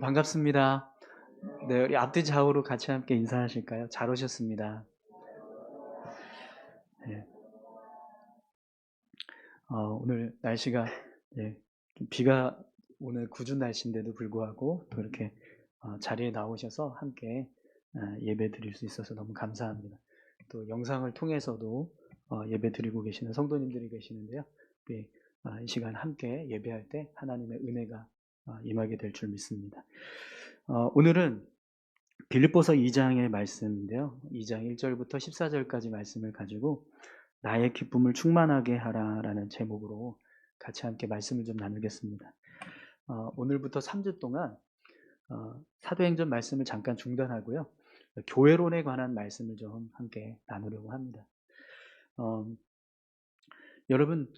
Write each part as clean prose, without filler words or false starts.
반갑습니다. 네, 우리 앞뒤 좌우로 같이 함께 인사하실까요? 잘 오셨습니다. 네. 오늘 날씨가 네, 비가 오는 궂은 날씨인데도 불구하고 또 이렇게 자리에 나오셔서 함께 예배 드릴 수 있어서 너무 감사합니다. 또 영상을 통해서도 예배 드리고 계시는 성도님들이 계시는데요. 우리 이 시간 함께 예배할 때 하나님의 은혜가 임하게 될 줄 믿습니다. 오늘은 빌립보서 2장의 말씀인데요. 2장 1절부터 14절까지 말씀을 가지고 나의 기쁨을 충만하게 하라라는 제목으로 같이 함께 말씀을 좀 나누겠습니다. 오늘부터 3주 동안 사도행전 말씀을 잠깐 중단하고요. 교회론에 관한 말씀을 좀 함께 나누려고 합니다. 어, 여러분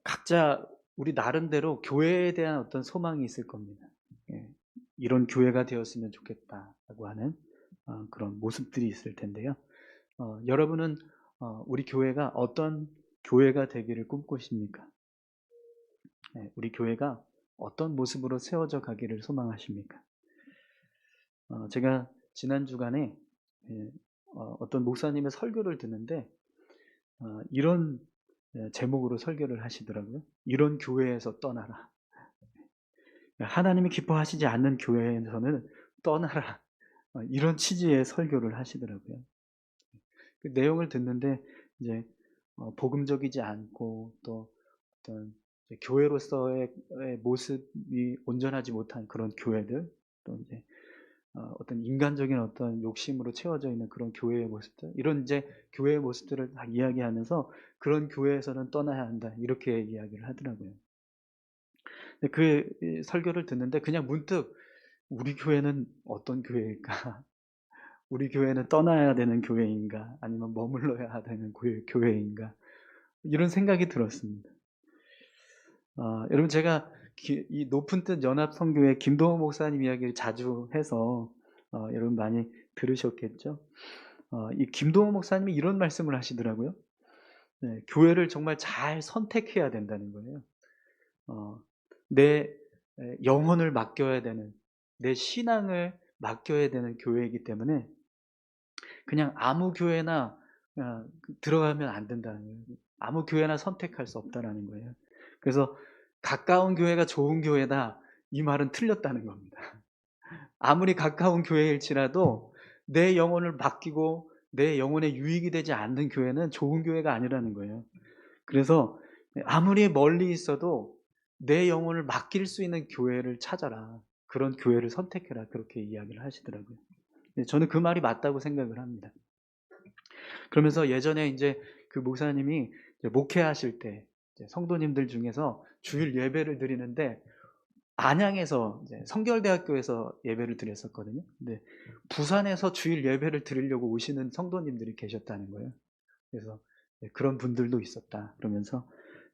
각자 우리 나름대로 교회에 대한 어떤 소망이 있을 겁니다. 예, 이런 교회가 되었으면 좋겠다라고 하는 그런 모습들이 있을 텐데요. 여러분은 우리 교회가 어떤 교회가 되기를 꿈꾸십니까? 네, 우리 교회가 어떤 모습으로 세워져 가기를 소망하십니까? 제가 지난 주간에 예, 어떤 목사님의 설교를 듣는데 이런 제목으로 설교를 하시더라고요. 이런 교회에서 떠나라. 하나님이 기뻐하시지 않는 교회에서는 떠나라. 이런 취지의 설교를 하시더라고요. 그 내용을 듣는데 이제 복음적이지 않고 또 어떤 교회로서의 모습이 온전하지 못한 그런 교회들, 또 이제 어떤 인간적인 어떤 욕심으로 채워져 있는 그런 교회의 모습들, 이런 이제 교회의 모습들을 다 이야기하면서 그런 교회에서는 떠나야 한다 이렇게 이야기를 하더라고요. 근데 그 설교를 듣는데 그냥 문득 우리 교회는 어떤 교회일까? 우리 교회는 떠나야 되는 교회인가? 아니면 머물러야 되는 교회인가? 이런 생각이 들었습니다. 여러분 제가 이 높은 뜻 연합선교회 김동호 목사님 이야기를 자주 해서 여러분 많이 들으셨겠죠. 이 김동호 목사님이 이런 말씀을 하시더라고요. 네, 교회를 정말 잘 선택해야 된다는 거예요. 내 영혼을 맡겨야 되는, 내 신앙을 맡겨야 되는 교회이기 때문에 그냥 아무 교회나 들어가면 안 된다는 거예요. 아무 교회나 선택할 수 없다라는 거예요. 그래서 가까운 교회가 좋은 교회다 이 말은 틀렸다는 겁니다. 아무리 가까운 교회일지라도 내 영혼을 맡기고 내 영혼에 유익이 되지 않는 교회는 좋은 교회가 아니라는 거예요. 그래서 아무리 멀리 있어도 내 영혼을 맡길 수 있는 교회를 찾아라. 그런 교회를 선택해라. 그렇게 이야기를 하시더라고요. 저는 그 말이 맞다고 생각을 합니다. 그러면서 예전에 이제 그 목사님이 이제 목회하실 때 이제 성도님들 중에서 주일 예배를 드리는데 안양에서 이제 성결대학교에서 예배를 드렸었거든요. 근데 부산에서 주일 예배를 드리려고 오시는 성도님들이 계셨다는 거예요. 그래서 그런 분들도 있었다. 그러면서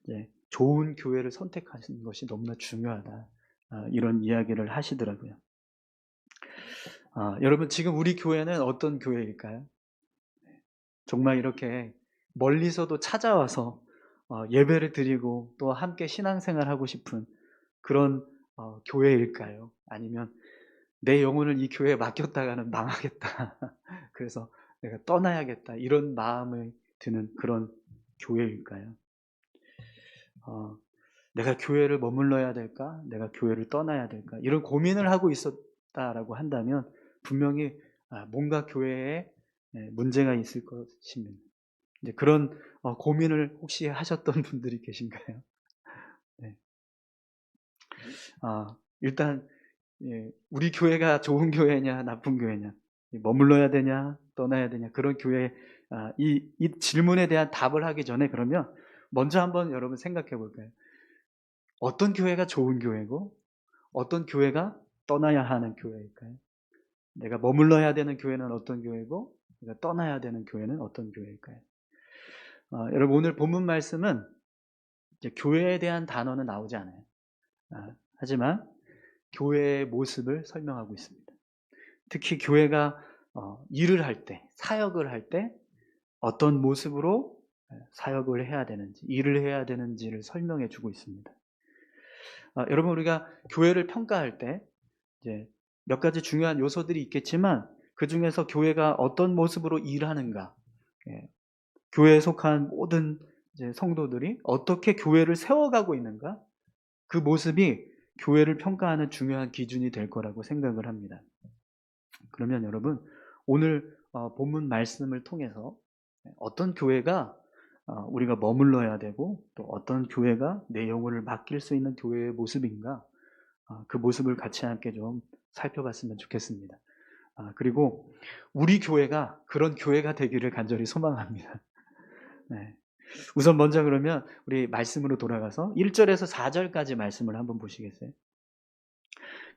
이제 좋은 교회를 선택하시는 것이 너무나 중요하다. 이런 이야기를 하시더라고요. 여러분 지금 우리 교회는 어떤 교회일까요? 정말 이렇게 멀리서도 찾아와서 예배를 드리고 또 함께 신앙생활하고 싶은 그런 교회일까요? 아니면 내 영혼을 이 교회에 맡겼다가는 망하겠다. 그래서 내가 떠나야겠다. 이런 마음이 드는 그런 교회일까요? 내가 교회를 머물러야 될까? 내가 교회를 떠나야 될까? 이런 고민을 하고 있었다라고 한다면 분명히 뭔가 교회에 문제가 있을 것입니다. 이제 그런 고민을 혹시 하셨던 분들이 계신가요? 네. 일단 우리 교회가 좋은 교회냐 나쁜 교회냐, 머물러야 되냐 떠나야 되냐, 그런 교회 이 질문에 대한 답을 하기 전에 그러면 먼저 한번 여러분 생각해 볼까요? 어떤 교회가 좋은 교회고 어떤 교회가 떠나야 하는 교회일까요? 내가 머물러야 되는 교회는 어떤 교회고 내가 떠나야 되는 교회는 어떤 교회일까요? 여러분 오늘 본문 말씀은 이제 교회에 대한 단어는 나오지 않아요. 하지만 교회의 모습을 설명하고 있습니다. 특히 교회가 일을 할 때, 사역을 할 때 어떤 모습으로 사역을 해야 되는지, 일을 해야 되는지를 설명해 주고 있습니다. 여러분 우리가 교회를 평가할 때 이제 몇 가지 중요한 요소들이 있겠지만 그 중에서 교회가 어떤 모습으로 일하는가, 예, 교회에 속한 모든 이제 성도들이 어떻게 교회를 세워가고 있는가, 그 모습이 교회를 평가하는 중요한 기준이 될 거라고 생각을 합니다. 그러면 여러분, 오늘 본문 말씀을 통해서 어떤 교회가 우리가 머물러야 되고 또 어떤 교회가 내 영혼을 맡길 수 있는 교회의 모습인가, 그 모습을 같이 함께 좀 살펴봤으면 좋겠습니다. 그리고 우리 교회가 그런 교회가 되기를 간절히 소망합니다. 네. 우선 먼저 그러면 우리 말씀으로 돌아가서 1절에서 4절까지 말씀을 한번 보시겠어요?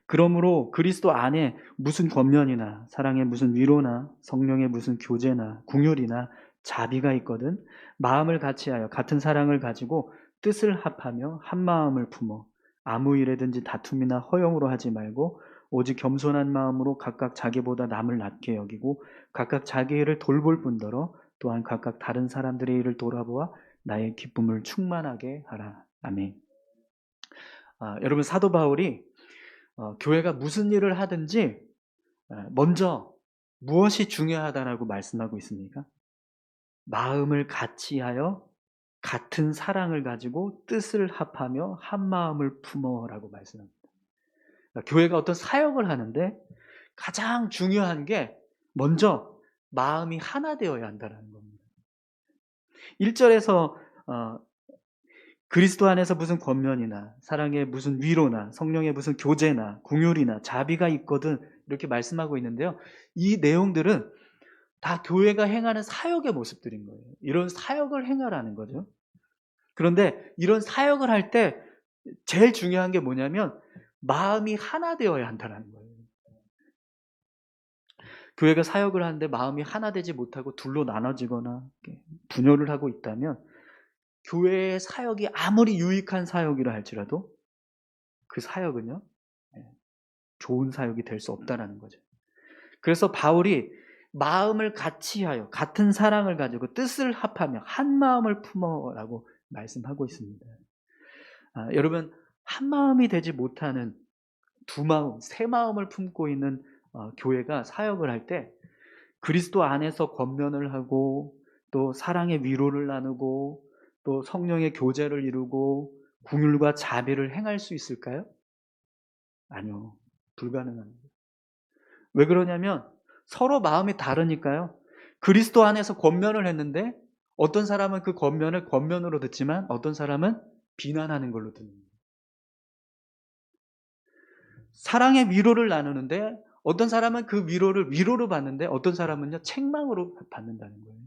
그러므로 그리스도 안에 무슨 권면이나 사랑의 무슨 위로나 성령의 무슨 교제나 궁율이나 자비가 있거든 마음을 같이하여 같은 사랑을 가지고 뜻을 합하며 한 마음을 품어 아무 일에든지 다툼이나 허용으로 하지 말고 오직 겸손한 마음으로 각각 자기보다 남을 낮게 여기고 각각 자기 일을 돌볼 뿐더러 또한 각각 다른 사람들의 일을 돌아보아 나의 기쁨을 충만하게 하라. 아멘. 여러분, 사도 바울이 교회가 무슨 일을 하든지 먼저 무엇이 중요하다라고 말씀하고 있습니까? 마음을 같이하여 같은 사랑을 가지고 뜻을 합하며 한 마음을 품어라고 말씀합니다. 그러니까 교회가 어떤 사역을 하는데 가장 중요한 게 먼저 마음이 하나 되어야 한다는 겁니다. 1절에서 그리스도 안에서 무슨 권면이나 사랑의 무슨 위로나 성령의 무슨 교제나 궁율이나 자비가 있거든 이렇게 말씀하고 있는데요. 이 내용들은 다 교회가 행하는 사역의 모습들인 거예요. 이런 사역을 행하라는 거죠. 그런데 이런 사역을 할 때 제일 중요한 게 뭐냐면 마음이 하나 되어야 한다는 거예요. 교회가 사역을 하는데 마음이 하나 되지 못하고 둘로 나눠지거나 분열을 하고 있다면 교회의 사역이 아무리 유익한 사역이라 할지라도 그 사역은요, 좋은 사역이 될 수 없다라는 거죠. 그래서 바울이 마음을 같이하여 같은 사랑을 가지고 뜻을 합하며 한 마음을 품어라고 말씀하고 있습니다. 여러분, 한 마음이 되지 못하는 두 마음, 세 마음을 품고 있는 교회가 사역을 할 때 그리스도 안에서 권면을 하고 또 사랑의 위로를 나누고 또 성령의 교제를 이루고 궁율과 자비를 행할 수 있을까요? 아니요. 불가능합니다. 왜 그러냐면 서로 마음이 다르니까요. 그리스도 안에서 권면을 했는데 어떤 사람은 그 권면을 권면으로 듣지만 어떤 사람은 비난하는 걸로 듣습니다. 사랑의 위로를 나누는데 어떤 사람은 그 위로를 위로로 받는데 어떤 사람은요 책망으로 받는다는 거예요.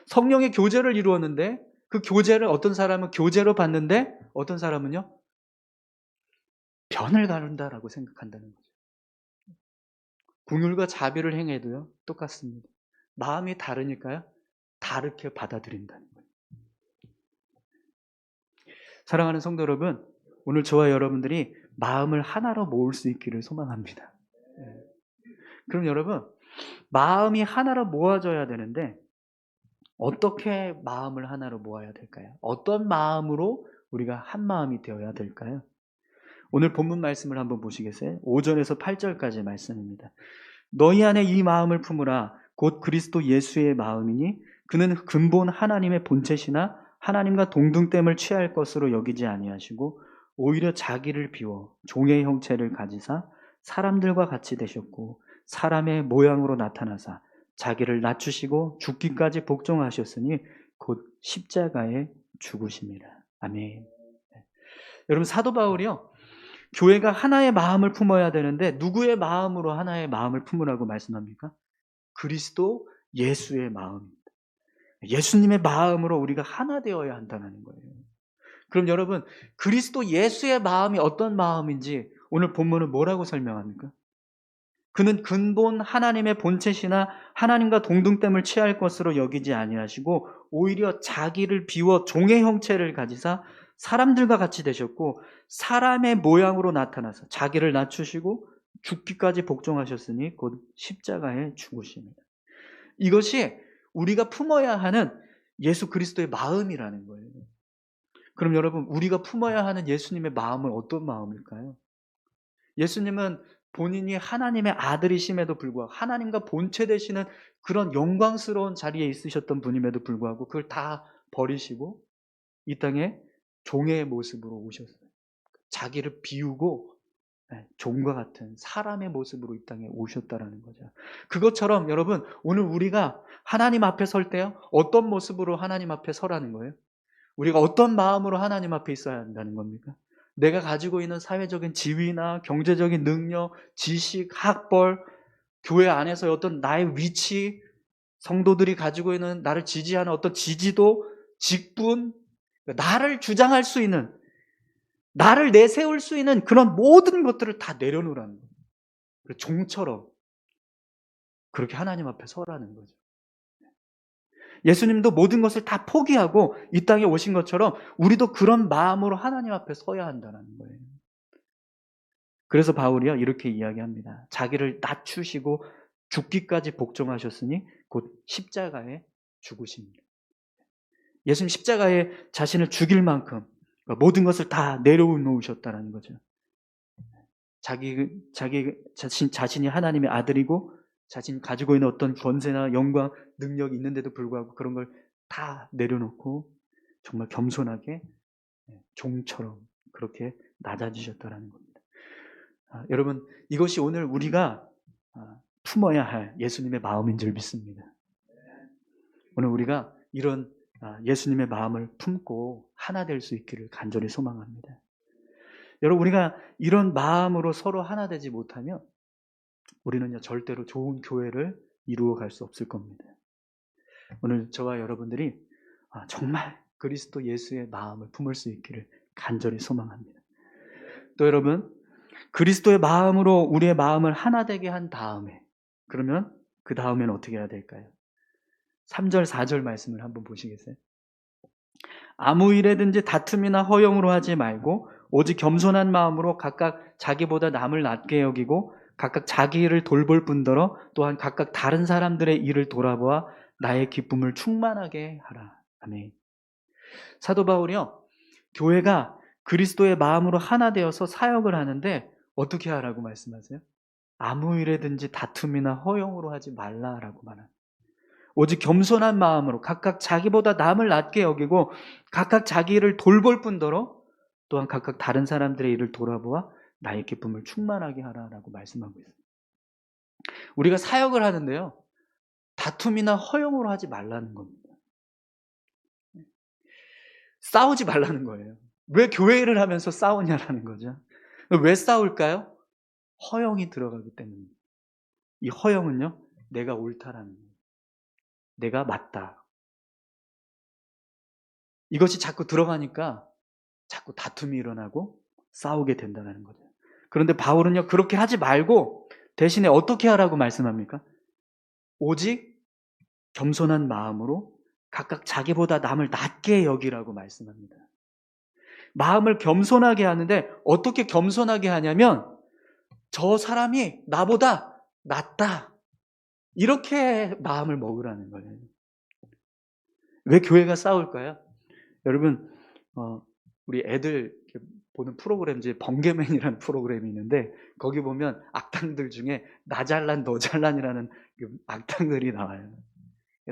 성령의 교제를 이루었는데 그 교제를 어떤 사람은 교제로 받는데 어떤 사람은요 변을 가른다라고 생각한다는 거죠. 궁율과 자비를 행해도요 똑같습니다. 마음이 다르니까요 다르게 받아들인다는 거예요. 사랑하는 성도 여러분, 오늘 저와 여러분들이 마음을 하나로 모을 수 있기를 소망합니다. 그럼 여러분, 마음이 하나로 모아져야 되는데 어떻게 마음을 하나로 모아야 될까요? 어떤 마음으로 우리가 한 마음이 되어야 될까요? 오늘 본문 말씀을 한번 보시겠어요? 5절에서 8절까지 말씀입니다. 너희 안에 이 마음을 품으라. 곧 그리스도 예수의 마음이니 그는 근본 하나님의 본체시나 하나님과 동등됨을 취할 것으로 여기지 아니하시고 오히려 자기를 비워 종의 형체를 가지사 사람들과 같이 되셨고 사람의 모양으로 나타나사 자기를 낮추시고 죽기까지 복종하셨으니 곧 십자가에 죽으심이라. 아멘. 여러분, 사도 바울이요 교회가 하나의 마음을 품어야 되는데 누구의 마음으로 하나의 마음을 품으라고 말씀합니까? 그리스도 예수의 마음입니다. 예수님의 마음으로 우리가 하나 되어야 한다는 거예요. 그럼 여러분, 그리스도 예수의 마음이 어떤 마음인지 오늘 본문은 뭐라고 설명합니까? 그는 근본 하나님의 본체시나 하나님과 동등됨을 취할 것으로 여기지 아니하시고 오히려 자기를 비워 종의 형체를 가지사 사람들과 같이 되셨고 사람의 모양으로 나타나서 자기를 낮추시고 죽기까지 복종하셨으니 곧 십자가에 죽으십니다. 이것이 우리가 품어야 하는 예수 그리스도의 마음이라는 거예요. 그럼 여러분, 우리가 품어야 하는 예수님의 마음은 어떤 마음일까요? 예수님은 본인이 하나님의 아들이심에도 불구하고 하나님과 본체되시는 그런 영광스러운 자리에 있으셨던 분임에도 불구하고 그걸 다 버리시고 이 땅에 종의 모습으로 오셨어요. 자기를 비우고 종과 같은 사람의 모습으로 이 땅에 오셨다라는 거죠. 그것처럼 여러분, 오늘 우리가 하나님 앞에 설 때요, 어떤 모습으로 하나님 앞에 서라는 거예요? 우리가 어떤 마음으로 하나님 앞에 있어야 한다는 겁니까? 내가 가지고 있는 사회적인 지위나 경제적인 능력, 지식, 학벌, 교회 안에서의 어떤 나의 위치, 성도들이 가지고 있는 나를 지지하는 어떤 지지도, 직분, 나를 주장할 수 있는, 나를 내세울 수 있는 그런 모든 것들을 다 내려놓으라는 거예요. 종처럼 그렇게 하나님 앞에 서라는 거죠. 예수님도 모든 것을 다 포기하고 이 땅에 오신 것처럼 우리도 그런 마음으로 하나님 앞에 서야 한다는 거예요. 그래서 바울이요 이렇게 이야기합니다. 자기를 낮추시고 죽기까지 복종하셨으니 곧 십자가에 죽으십니다. 예수님 십자가에 자신을 죽일 만큼 모든 것을 다 내려놓으셨다는 거죠. 자신이 하나님의 아들이고 자신이 가지고 있는 어떤 권세나 영광, 능력이 있는데도 불구하고 그런 걸 다 내려놓고 정말 겸손하게 종처럼 그렇게 낮아지셨다는 겁니다. 여러분, 이것이 오늘 우리가 품어야 할 예수님의 마음인 줄 믿습니다. 오늘 우리가 이런 예수님의 마음을 품고 하나 될 수 있기를 간절히 소망합니다. 여러분, 우리가 이런 마음으로 서로 하나 되지 못하면 우리는요 절대로 좋은 교회를 이루어 갈 수 없을 겁니다. 오늘 저와 여러분들이 정말 그리스도 예수의 마음을 품을 수 있기를 간절히 소망합니다. 또 여러분, 그리스도의 마음으로 우리의 마음을 하나 되게 한 다음에 그러면 그 다음에는 어떻게 해야 될까요? 3절 4절 말씀을 한번 보시겠어요? 아무 일에든지 다툼이나 허용으로 하지 말고 오직 겸손한 마음으로 각각 자기보다 남을 낮게 여기고 각각 자기 일을 돌볼 뿐더러 또한 각각 다른 사람들의 일을 돌아보아 나의 기쁨을 충만하게 하라. 아멘. 사도 바울이요, 교회가 그리스도의 마음으로 하나 되어서 사역을 하는데 어떻게 하라고 말씀하세요? 아무 일에든지 다툼이나 허용으로 하지 말라라고 말합니다. 오직 겸손한 마음으로 각각 자기보다 남을 낮게 여기고 각각 자기 일을 돌볼 뿐더러 또한 각각 다른 사람들의 일을 돌아보아 나의 기쁨을 충만하게 하라라고 말씀하고 있어요. 우리가 사역을 하는데요, 다툼이나 허용으로 하지 말라는 겁니다. 싸우지 말라는 거예요. 왜 교회 일을 하면서 싸우냐라는 거죠. 왜 싸울까요? 허용이 들어가기 때문입니다. 이 허용은요, 내가 옳다라는 거예요. 내가 맞다. 이것이 자꾸 들어가니까 자꾸 다툼이 일어나고 싸우게 된다는 거죠. 그런데 바울은요, 그렇게 하지 말고 대신에 어떻게 하라고 말씀합니까? 오직 겸손한 마음으로 각각 자기보다 남을 낮게 여기라고 말씀합니다. 마음을 겸손하게 하는데 어떻게 겸손하게 하냐면 저 사람이 나보다 낫다. 이렇게 마음을 먹으라는 거예요. 왜 교회가 싸울까요? 여러분, 우리 애들 보는 프로그램 중에 번개맨이라는 프로그램이 있는데 거기 보면 악당들 중에 나 잘난 너 잘난이라는 악당들이 나와요.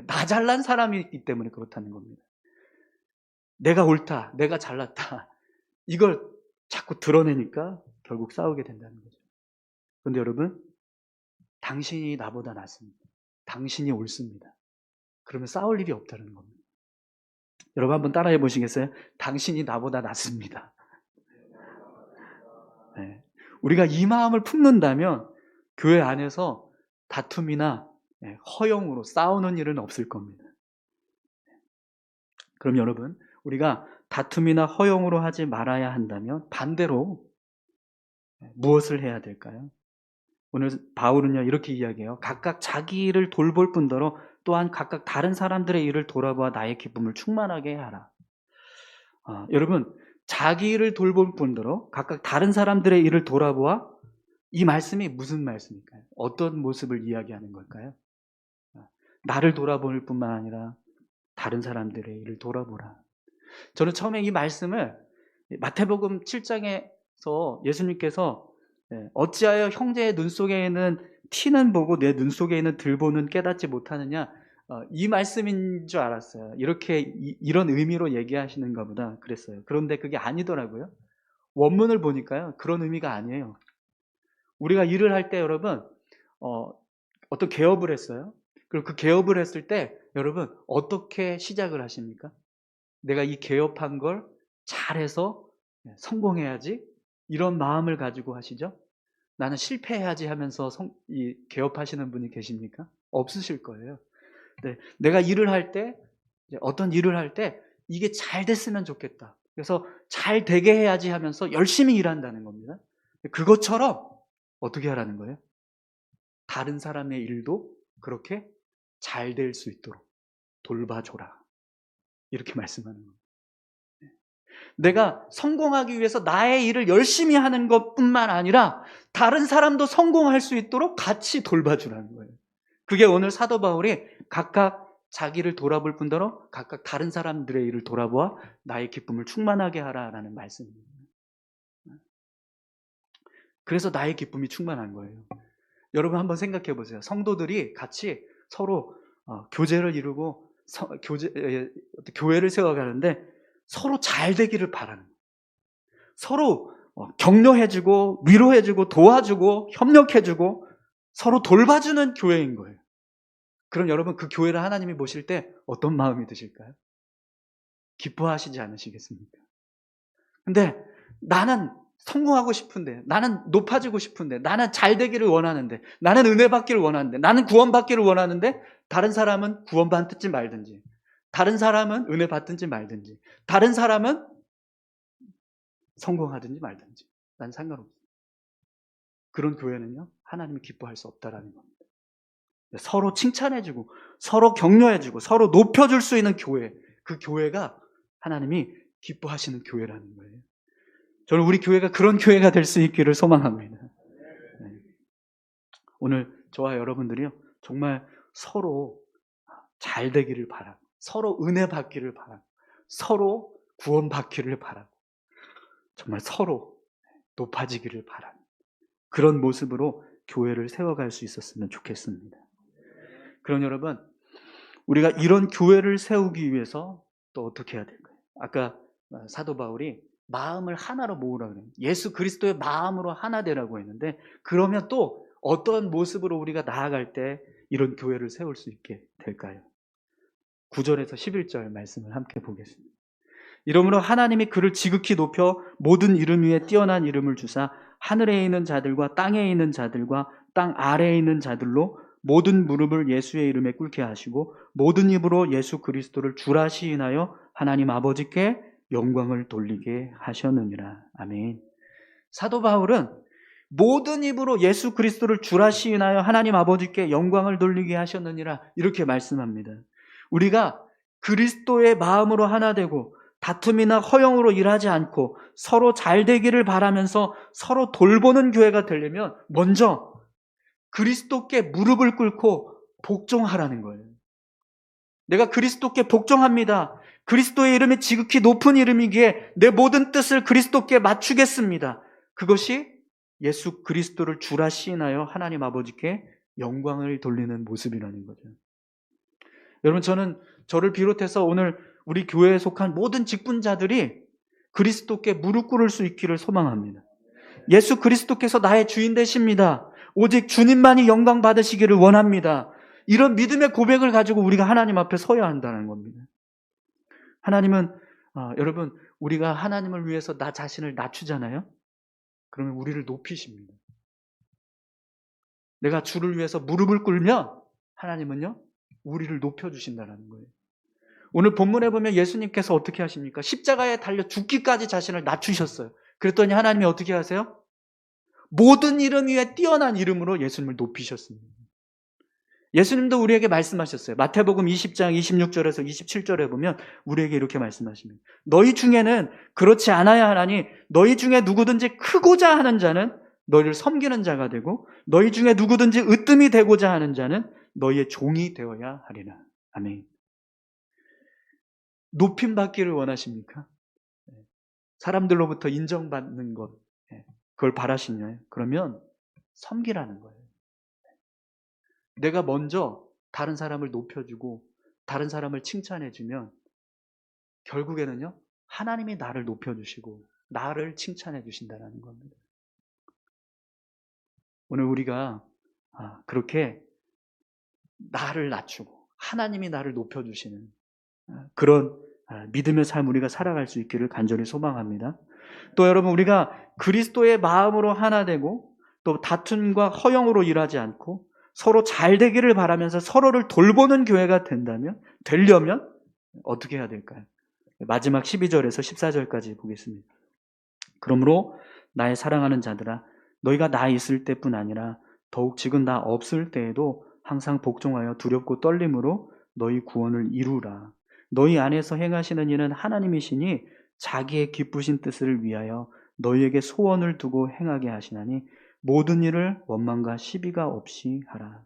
나 잘난 사람이 있기 때문에 그렇다는 겁니다. 내가 옳다, 내가 잘났다, 이걸 자꾸 드러내니까 결국 싸우게 된다는 거죠. 그런데 여러분, 당신이 나보다 낫습니다. 당신이 옳습니다. 그러면 싸울 일이 없다는 겁니다. 여러분 한번 따라해 보시겠어요? 당신이 나보다 낫습니다. 네. 우리가 이 마음을 품는다면 교회 안에서 다툼이나 허용으로 싸우는 일은 없을 겁니다. 그럼 여러분, 우리가 다툼이나 허용으로 하지 말아야 한다면 반대로 무엇을 해야 될까요? 오늘 바울은요 이렇게 이야기해요. 각각 자기 일을 돌볼 뿐더러 또한 각각 다른 사람들의 일을 돌아보아 나의 기쁨을 충만하게 하라. 여러분, 자기 일을 돌볼 뿐더러 각각 다른 사람들의 일을 돌아보아, 이 말씀이 무슨 말씀일까요? 어떤 모습을 이야기하는 걸까요? 나를 돌아볼 뿐만 아니라 다른 사람들의 일을 돌아보라. 저는 처음에 이 말씀을 마태복음 7장에서 예수님께서 어찌하여 형제의 눈 속에 있는 티는 보고 내 눈 속에 있는 들보는 깨닫지 못하느냐. 이 말씀인 줄 알았어요. 이렇게 이런 의미로 얘기하시는가 보다 그랬어요. 그런데 그게 아니더라고요. 원문을 보니까요, 그런 의미가 아니에요. 우리가 일을 할 때 여러분, 어떤 개업을 했어요. 그리고 그 개업을 했을 때 여러분 어떻게 시작을 하십니까? 내가 이 개업한 걸 잘해서 성공해야지, 이런 마음을 가지고 하시죠? 나는 실패해야지 하면서 이 개업하시는 분이 계십니까? 없으실 거예요. 네, 내가 일을 할 때, 어떤 일을 할 때 이게 잘 됐으면 좋겠다. 그래서 잘 되게 해야지 하면서 열심히 일한다는 겁니다. 그것처럼 어떻게 하라는 거예요? 다른 사람의 일도 그렇게 잘 될 수 있도록 돌봐줘라. 이렇게 말씀하는 겁니다. 내가 성공하기 위해서 나의 일을 열심히 하는 것뿐만 아니라 다른 사람도 성공할 수 있도록 같이 돌봐주라는 거예요. 그게 오늘 사도 바울이 각각 자기를 돌아볼 뿐더러 각각 다른 사람들의 일을 돌아보아 나의 기쁨을 충만하게 하라라는 말씀입니다. 그래서 나의 기쁨이 충만한 거예요. 여러분 한번 생각해 보세요. 성도들이 같이 서로 교제를 이루고 교회를 세워가는데 서로 잘 되기를 바라는 거예요. 서로 격려해주고 위로해주고 도와주고 협력해주고 서로 돌봐주는 교회인 거예요. 그럼 여러분 그 교회를 하나님이 보실 때 어떤 마음이 드실까요? 기뻐하시지 않으시겠습니까? 근데 나는 성공하고 싶은데, 나는 높아지고 싶은데, 나는 잘 되기를 원하는데, 나는 은혜 받기를 원하는데, 나는 구원 받기를 원하는데, 다른 사람은 구원 받든지 말든지, 다른 사람은 은혜 받든지 말든지, 다른 사람은 성공하든지 말든지, 난 상관없어요. 그런 교회는요, 하나님이 기뻐할 수 없다라는 겁니다. 서로 칭찬해주고, 서로 격려해주고, 서로 높여줄 수 있는 교회, 그 교회가 하나님이 기뻐하시는 교회라는 거예요. 저는 우리 교회가 그런 교회가 될 수 있기를 소망합니다. 네. 오늘 저와 여러분들이요, 정말 서로 잘 되기를 바라고, 서로 은혜 받기를 바라고, 서로 구원 받기를 바라고, 정말 서로 높아지기를 바라는 그런 모습으로 교회를 세워갈 수 있었으면 좋겠습니다. 그럼 여러분, 우리가 이런 교회를 세우기 위해서 또 어떻게 해야 될까요? 아까 사도 바울이 마음을 하나로 모으라고 그래요. 예수 그리스도의 마음으로 하나 되라고 했는데, 그러면 또 어떤 모습으로 우리가 나아갈 때 이런 교회를 세울 수 있게 될까요? 9절에서 11절 말씀을 함께 보겠습니다. 이러므로 하나님이 그를 지극히 높여 모든 이름 위에 뛰어난 이름을 주사 하늘에 있는 자들과 땅에 있는 자들과 땅 아래에 있는 자들로 모든 무릎을 예수의 이름에 꿇게 하시고 모든 입으로 예수 그리스도를 주라 시인하여 하나님 아버지께 영광을 돌리게 하셨느니라. 아멘. 사도 바울은 모든 입으로 예수 그리스도를 주라 시인하여 하나님 아버지께 영광을 돌리게 하셨느니라 이렇게 말씀합니다. 우리가 그리스도의 마음으로 하나 되고 다툼이나 허영으로 일하지 않고 서로 잘 되기를 바라면서 서로 돌보는 교회가 되려면 먼저 그리스도께 무릎을 꿇고 복종하라는 거예요. 내가 그리스도께 복종합니다. 그리스도의 이름이 지극히 높은 이름이기에 내 모든 뜻을 그리스도께 맞추겠습니다. 그것이 예수 그리스도를 주라 시인하여 하나님 아버지께 영광을 돌리는 모습이라는 거죠. 여러분, 저를 비롯해서 오늘 우리 교회에 속한 모든 직분자들이 그리스도께 무릎 꿇을 수 있기를 소망합니다. 예수 그리스도께서 나의 주인 되십니다. 오직 주님만이 영광 받으시기를 원합니다. 이런 믿음의 고백을 가지고 우리가 하나님 앞에 서야 한다는 겁니다. 하나님은 여러분, 우리가 하나님을 위해서 나 자신을 낮추잖아요. 그러면 우리를 높이십니다. 내가 주를 위해서 무릎을 꿇으면 하나님은요, 우리를 높여주신다는 거예요. 오늘 본문에 보면 예수님께서 어떻게 하십니까? 십자가에 달려 죽기까지 자신을 낮추셨어요. 그랬더니 하나님이 어떻게 하세요? 모든 이름 위에 뛰어난 이름으로 예수님을 높이셨습니다. 예수님도 우리에게 말씀하셨어요. 마태복음 20장 26절에서 27절에 보면 우리에게 이렇게 말씀하십니다. 너희 중에는 그렇지 않아야 하나니 너희 중에 누구든지 크고자 하는 자는 너희를 섬기는 자가 되고 너희 중에 누구든지 으뜸이 되고자 하는 자는 너희의 종이 되어야 하리라. 아멘. 높임 받기를 원하십니까? 사람들로부터 인정받는 것, 그걸 바라시나요? 그러면 섬기라는 거예요. 내가 먼저 다른 사람을 높여주고 다른 사람을 칭찬해주면 결국에는요, 하나님이 나를 높여주시고 나를 칭찬해 주신다는 겁니다. 오늘 우리가 그렇게 나를 낮추고 하나님이 나를 높여주시는 그런 믿음의 삶 우리가 살아갈 수 있기를 간절히 소망합니다. 또 여러분, 우리가 그리스도의 마음으로 하나 되고 또 다툼과 허영으로 일하지 않고 서로 잘 되기를 바라면서 서로를 돌보는 교회가 되려면 어떻게 해야 될까요? 마지막 12절에서 14절까지 보겠습니다. 그러므로 나의 사랑하는 자들아, 너희가 나 있을 때뿐 아니라 더욱 지금 나 없을 때에도 항상 복종하여 두렵고 떨림으로 너희 구원을 이루라. 너희 안에서 행하시는 이는 하나님이시니 자기의 기쁘신 뜻을 위하여 너희에게 소원을 두고 행하게 하시나니 모든 일을 원망과 시비가 없이 하라.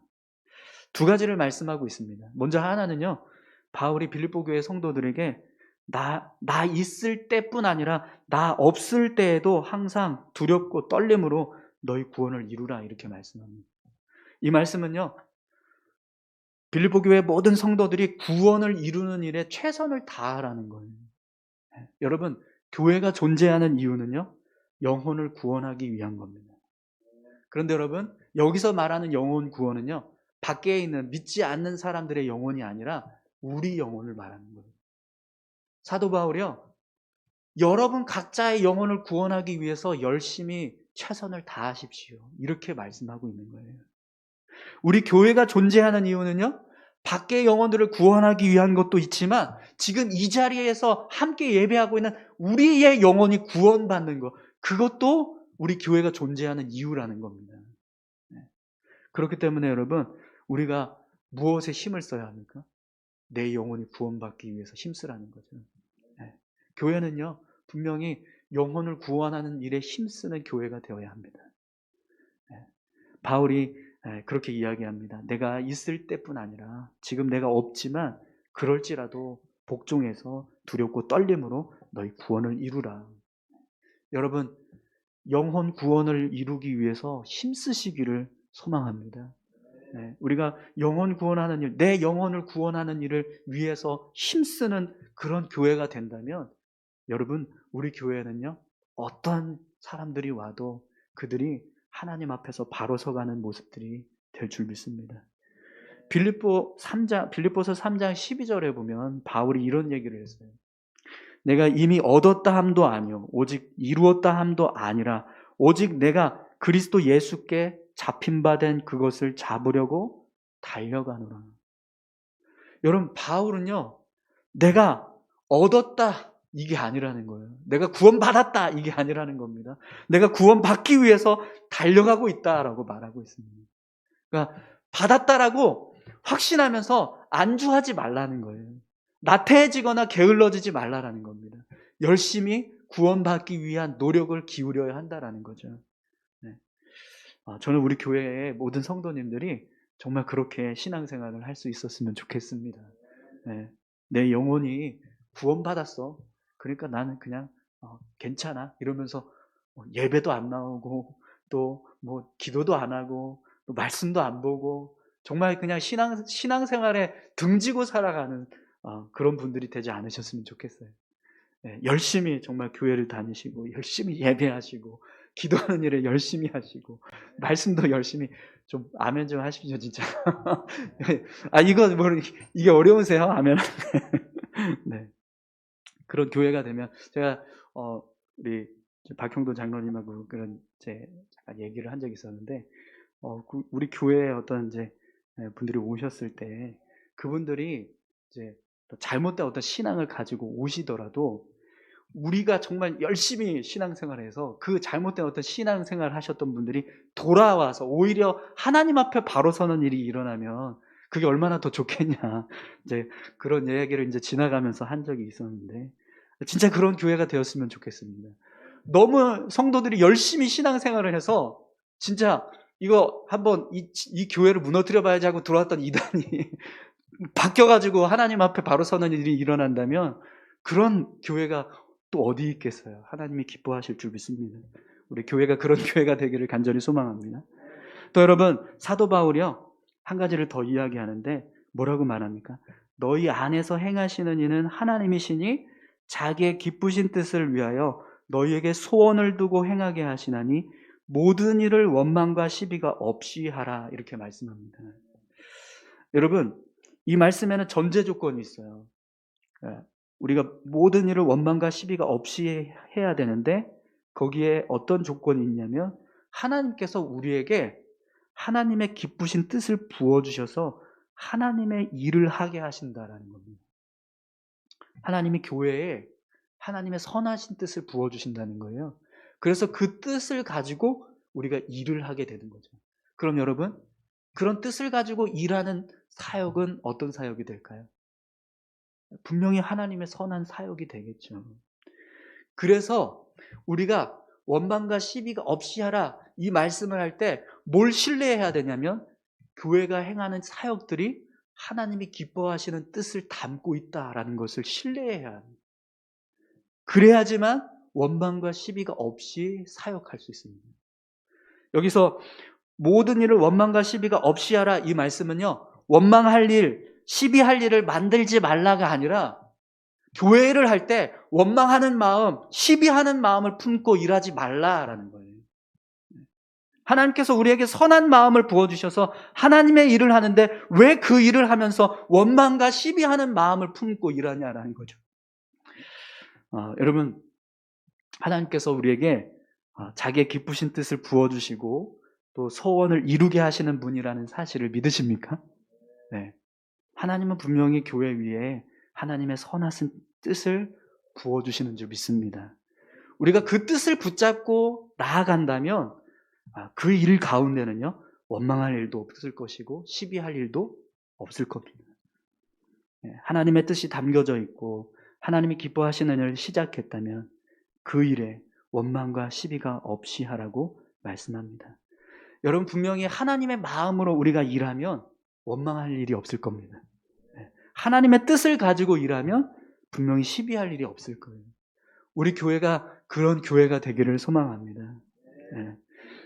두 가지를 말씀하고 있습니다. 먼저 하나는요, 바울이 빌립보 교회 성도들에게 나 있을 때뿐 아니라 나 없을 때에도 항상 두렵고 떨림으로 너희 구원을 이루라, 이렇게 말씀합니다. 이 말씀은요, 빌립보 교회 모든 성도들이 구원을 이루는 일에 최선을 다하라는 거예요. 여러분, 교회가 존재하는 이유는요, 영혼을 구원하기 위한 겁니다. 그런데 여러분, 여기서 말하는 영혼 구원은요, 밖에 있는 믿지 않는 사람들의 영혼이 아니라 우리 영혼을 말하는 거예요. 사도 바울이요, 여러분 각자의 영혼을 구원하기 위해서 열심히 최선을 다하십시오, 이렇게 말씀하고 있는 거예요. 우리 교회가 존재하는 이유는요, 밖의 영혼들을 구원하기 위한 것도 있지만 지금 이 자리에서 함께 예배하고 있는 우리의 영혼이 구원받는 것, 그것도 우리 교회가 존재하는 이유라는 겁니다. 그렇기 때문에 여러분, 우리가 무엇에 힘을 써야 합니까? 내 영혼이 구원받기 위해서 힘쓰라는 거죠. 교회는요, 분명히 영혼을 구원하는 일에 힘쓰는 교회가 되어야 합니다. 바울이 그렇게 이야기합니다. 내가 있을 때뿐 아니라 지금 내가 없지만 그럴지라도 복종해서 두렵고 떨림으로 너희 구원을 이루라. 여러분, 영혼 구원을 이루기 위해서 힘쓰시기를 소망합니다. 우리가 영혼 구원하는 일, 내 영혼을 구원하는 일을 위해서 힘쓰는 그런 교회가 된다면 여러분, 우리 교회는요, 어떤 사람들이 와도 그들이 하나님 앞에서 바로 서가는 모습들이 될 줄 믿습니다. 빌립보서 3장 12절에 보면 바울이 이런 얘기를 했어요. 내가 이미 얻었다 함도 아니요 오직 이루었다 함도 아니라 오직 내가 그리스도 예수께 잡힌 바 된 그것을 잡으려고 달려가노라. 여러분, 바울은요, 내가 얻었다 이게 아니라는 거예요. 내가 구원받았다 이게 아니라는 겁니다. 내가 구원받기 위해서 달려가고 있다라고 말하고 있습니다. 그러니까 받았다라고 확신하면서 안주하지 말라는 거예요. 나태해지거나 게을러지지 말라라는 겁니다. 열심히 구원받기 위한 노력을 기울여야 한다라는 거죠. 저는 우리 교회의 모든 성도님들이 정말 그렇게 신앙생활을 할 수 있었으면 좋겠습니다. 내 영혼이 구원받았어. 그러니까 나는 그냥 괜찮아 이러면서 예배도 안 나오고 또 뭐 기도도 안 하고 또 말씀도 안 보고 정말 그냥 신앙생활에 등지고 살아가는 그런 분들이 되지 않으셨으면 좋겠어요. 열심히 정말 교회를 다니시고 열심히 예배하시고 기도하는 일에 열심히 하시고 말씀도 열심히 좀 아멘 좀 하십시오 진짜. 이게 어려우세요? 아멘. 네. 그런 교회가 되면 제가 우리 박형도 장로님하고 그런 잠깐 얘기를 한 적이 있었는데 우리 교회에 어떤 이제 분들이 오셨을 때 그분들이 이제 잘못된 어떤 신앙을 가지고 오시더라도 우리가 정말 열심히 신앙생활해서 그 잘못된 어떤 신앙생활 하셨던 분들이 돌아와서 오히려 하나님 앞에 바로 서는 일이 일어나면 그게 얼마나 더 좋겠냐, 이제 그런 이야기를 이제 지나가면서 한 적이 있었는데 진짜 그런 교회가 되었으면 좋겠습니다. 너무 성도들이 열심히 신앙생활을 해서 진짜 이거 한번 이 교회를 무너뜨려 봐야지 하고 들어왔던 이단이 바뀌어가지고 하나님 앞에 바로 서는 일이 일어난다면 그런 교회가 또 어디 있겠어요? 하나님이 기뻐하실 줄 믿습니다. 우리 교회가 그런 교회가 되기를 간절히 소망합니다. 또 여러분, 사도 바울이요, 한 가지를 더 이야기하는데 뭐라고 말합니까? 너희 안에서 행하시는 이는 하나님이시니 자기의 기쁘신 뜻을 위하여 너희에게 소원을 두고 행하게 하시나니 모든 일을 원망과 시비가 없이 하라, 이렇게 말씀합니다. 여러분, 이 말씀에는 전제 조건이 있어요. 우리가 모든 일을 원망과 시비가 없이 해야 되는데 거기에 어떤 조건이 있냐면 하나님께서 우리에게 하나님의 기쁘신 뜻을 부어주셔서 하나님의 일을 하게 하신다라는 겁니다. 하나님이 교회에 하나님의 선하신 뜻을 부어주신다는 거예요. 그래서 그 뜻을 가지고 우리가 일을 하게 되는 거죠. 그럼 여러분, 그런 뜻을 가지고 일하는 사역은 어떤 사역이 될까요? 분명히 하나님의 선한 사역이 되겠죠. 그래서 우리가 원망과 시비가 없이 하라, 이 말씀을 할 때 뭘 신뢰해야 되냐면 교회가 행하는 사역들이 하나님이 기뻐하시는 뜻을 담고 있다라는 것을 신뢰해야 합니다. 그래야지만 원망과 시비가 없이 사역할 수 있습니다. 여기서 모든 일을 원망과 시비가 없이 하라, 이 말씀은요, 원망할 일, 시비할 일을 만들지 말라가 아니라 교회를 할 때 원망하는 마음, 시비하는 마음을 품고 일하지 말라라는 거예요. 하나님께서 우리에게 선한 마음을 부어주셔서 하나님의 일을 하는데 왜 그 일을 하면서 원망과 시비하는 마음을 품고 일하냐라는 거죠. 여러분, 하나님께서 우리에게 자기의 기쁘신 뜻을 부어주시고 또 소원을 이루게 하시는 분이라는 사실을 믿으십니까? 네. 하나님은 분명히 교회 위에 하나님의 선하신 뜻을 부어주시는 줄 믿습니다. 우리가 그 뜻을 붙잡고 나아간다면 그 일 가운데는요, 원망할 일도 없을 것이고 시비할 일도 없을 겁니다. 하나님의 뜻이 담겨져 있고 하나님이 기뻐하시는 일을 시작했다면 그 일에 원망과 시비가 없이 하라고 말씀합니다. 여러분, 분명히 하나님의 마음으로 우리가 일하면 원망할 일이 없을 겁니다. 하나님의 뜻을 가지고 일하면 분명히 시비할 일이 없을 거예요. 우리 교회가 그런 교회가 되기를 소망합니다.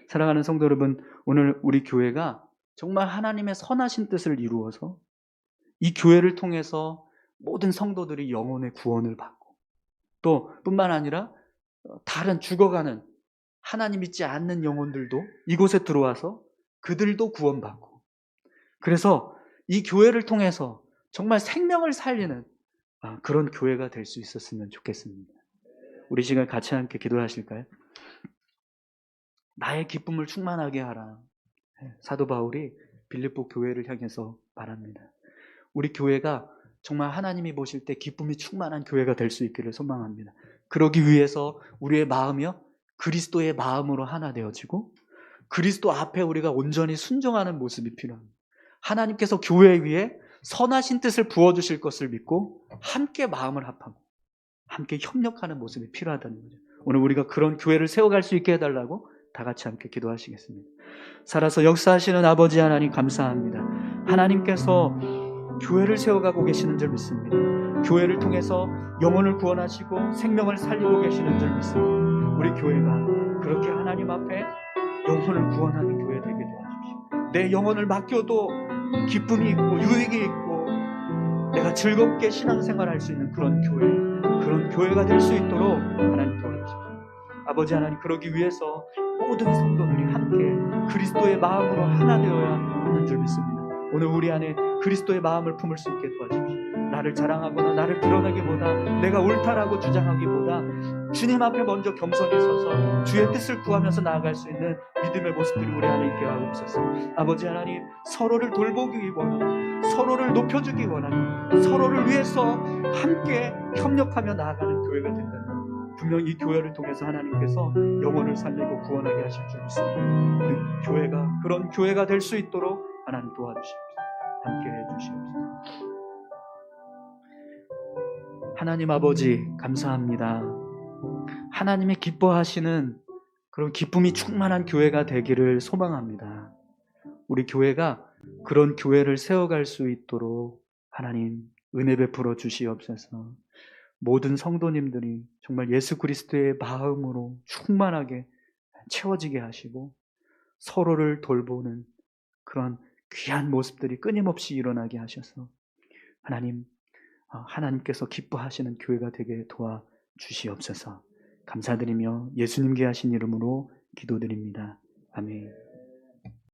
사랑하는 성도 여러분, 오늘 우리 교회가 정말 하나님의 선하신 뜻을 이루어서 이 교회를 통해서 모든 성도들이 영혼의 구원을 받고 또 뿐만 아니라 다른 죽어가는 하나님 믿지 않는 영혼들도 이곳에 들어와서 그들도 구원받고, 그래서 이 교회를 통해서 정말 생명을 살리는 그런 교회가 될 수 있었으면 좋겠습니다. 우리 시간 같이 함께 기도하실까요? 나의 기쁨을 충만하게 하라. 사도 바울이 빌립보 교회를 향해서 말합니다. 우리 교회가 정말 하나님이 보실 때 기쁨이 충만한 교회가 될 수 있기를 소망합니다. 그러기 위해서 우리의 마음이요, 그리스도의 마음으로 하나 되어지고 그리스도 앞에 우리가 온전히 순종하는 모습이 필요합니다. 하나님께서 교회 위에 선하신 뜻을 부어주실 것을 믿고 함께 마음을 합하고 함께 협력하는 모습이 필요하다는 거죠. 오늘 우리가 그런 교회를 세워갈 수 있게 해달라고 다 같이 함께 기도하시겠습니다. 살아서 역사하시는 아버지 하나님, 감사합니다. 하나님께서 교회를 세워가고 계시는 줄 믿습니다. 교회를 통해서 영혼을 구원하시고 생명을 살리고 계시는 줄 믿습니다. 우리 교회가 그렇게 하나님 앞에 영혼을 구원하는 교회 되게 도와주십시오. 내 영혼을 맡겨도 기쁨이 있고 유익이 있고 내가 즐겁게 신앙생활할 수 있는 그런 교회가 될 수 있도록 하나님 도와주십시오. 아버지 하나님, 그러기 위해서 모든 성도들이 함께 그리스도의 마음으로 하나 되어야 하는 줄 믿습니다. 오늘 우리 안에 그리스도의 마음을 품을 수 있게 도와주십시오. 나를 자랑하거나 나를 드러내기보다, 내가 옳다라고 주장하기보다 주님 앞에 먼저 겸손히 서서 주의 뜻을 구하면서 나아갈 수 있는 믿음의 모습들이 우리 안에 있게 하옵소서. 아버지 하나님, 서로를 돌보기 원하고 서로를 높여주기 원하고 서로를 위해서 함께 협력하며 나아가는 교회가 된다면 분명 이 교회를 통해서 하나님께서 영혼을 살리고 구원하게 하실 줄 믿습니다. 우리 교회가 그런 교회가 될 수 있도록 하나님 도와주십시오. 함께 해주시옵소서. 하나님 아버지, 감사합니다. 하나님이 기뻐하시는 그런 기쁨이 충만한 교회가 되기를 소망합니다. 우리 교회가 그런 교회를 세워갈 수 있도록 하나님 은혜 베풀어 주시옵소서. 모든 성도님들이 정말 예수 그리스도의 마음으로 충만하게 채워지게 하시고 서로를 돌보는 그런 귀한 모습들이 끊임없이 일어나게 하셔서 하나님, 하나님께서 기뻐하시는 교회가 되게 도와주시옵소서. 감사드리며 예수님께 하신 이름으로 기도드립니다. 아멘.